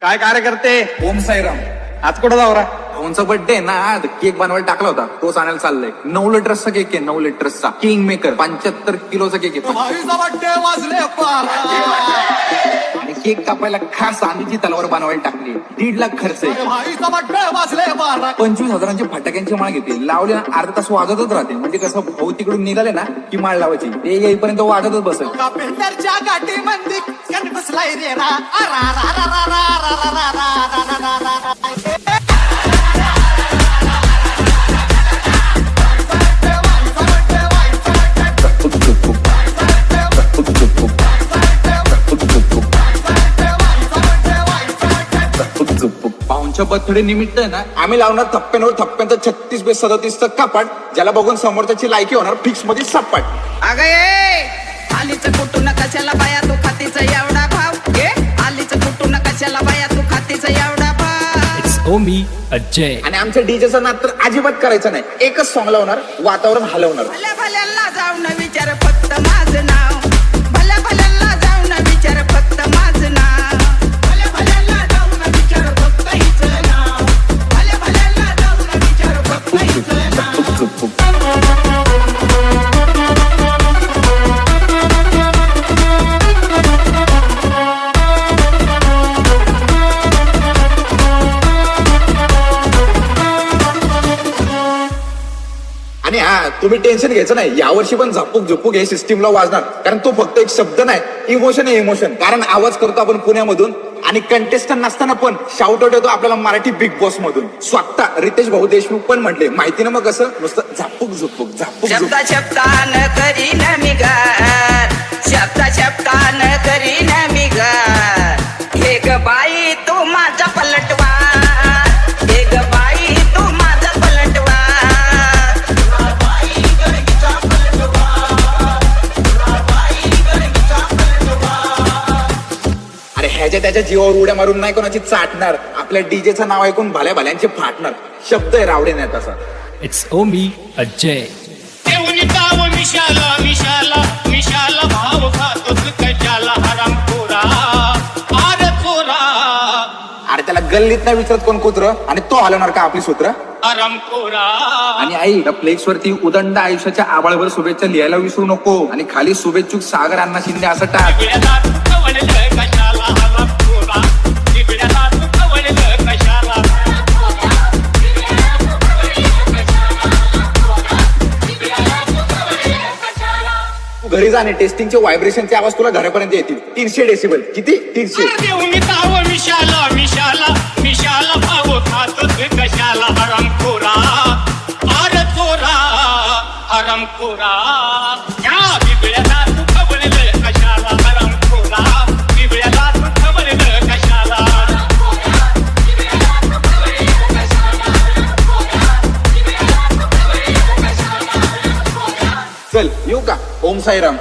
काय कार्यकर्ते? ओम साईराम. आज कुठं जावरा? भाऊंचा बर्थडे ना, आज केक बनवायला टाकला होता, तोच आणायला चाललाय. 9 लिटर्सचा केक आहे, 9 लिटर्सचा किंग मेकर. 75 किलोचा केक आहे. आणि केक कापायला खास चांदीची तलवार बनवायला टाकली. 1.5 लाख खर्च आहे. 25,000ची फटाक्यांची माळ घेते. लावले ना अर्धा तास वाजतच राहते. म्हणजे कसं भाऊ तिकडून निघाले ना की माळ लावायची, ते येईपर्यंत वाजतच बसेल. पाहुणच्या बर्थडे निमित्त ना आम्ही लावणार थप्प्यांवर थप्प्यांचं 36 बाय 37चं कपाट, ज्याला बघून समोरच्याची लायकी होणार फिक्स मध्ये सपाट. अगं ये आलीचं कुठून कशाला बाया तू खातीचा एवढा भाव घे. आलीचं कुठून कशाला बाया तू खातीचा एवढा भाव. It's Omi Ajay. आणि आमच्या डीजेचा नाद तर अजिबात करायचा नाही. एकच सॉंग लावणार, वातावरण हलवणार. भल्या भल्यांना जाऊन विचार फक्त माझं नाव. भल्या भल्यांना जाऊन विचार फक्त माझं नाव. भल्या भल्यांना जाऊन विचार फक्त हिचं नाव. भल्या भल्यांना जाऊन विचार फक्त हिचं नाव. आणि हा, तुम्ही टेन्शन घ्यायचं नाही. यावर्षी पण झपूक झुपूक हे सिस्टीमला वाजणार. कारण तो फक्त एक शब्द नाही, इमोशन आहे इमोशन. कारण आवाज करतो आपण पुण्यामधून, आणि कंटेस्टंट नसताना पण शाउट आउट येतो आपल्याला मराठी बिग बॉस मधून. स्वतः रितेश भाऊ देशमुख पण म्हटले, माहिती ना मग कसं नुसतं झापूक झुपूक झापूक झुपूक. शब्दा शब्दान करीन मी गार. शब्दा शब्दान करीन मी गार. हे ग बाई तू माझा पलटवार. हे ग बाई तू माझा पलटवार. अरे ह्याच्या त्याच्या जीवावर उड्या मारून नाही कोणाची चाटणार. आपल्या डीजेचं नाव ऐकून भल्या भल्यांचे फाटणार. शब्द आहे रावडे नाही तसा. It's Omi Ajay. मिशाला मिशाला मिशाला भाव खातोच कशाला हरामखोरा आर खोरा अरे त्याला गल्लीत नाही विचारत कोण कुत्र, आणि तो हलवणार का आपली सूत्र. हरामखोरा. आणि आई, त्या फ्लेक्स वरती उदंड आयुष्याच्या आबाळभर शुभेच्छा लिहायला विसरू नको. आणि खाली शुभेच्छुक सागर अण्णा शिंदे असं टाक. बिगड्याला तू कवळलं कशाला हरामखोरा. बिगड्याला तू कवळलं कशाला. तू घरी जाणे, टेस्टिंगचे व्हायब्रेशनचे आवाज तुला घरापर्यंत येतील. 300 डेसिबल. किती? 300. देऊन ताव मिशाला मिशाला मिशाला भाव खातोच कशाला हरामखोरा आर खोरा हरामखोरा. या बिगड्याला तू कवळलं कशाला हरामखोरा. बिगड्याला तू कवळलं कशाला. चल येऊ का? ओम साईराम.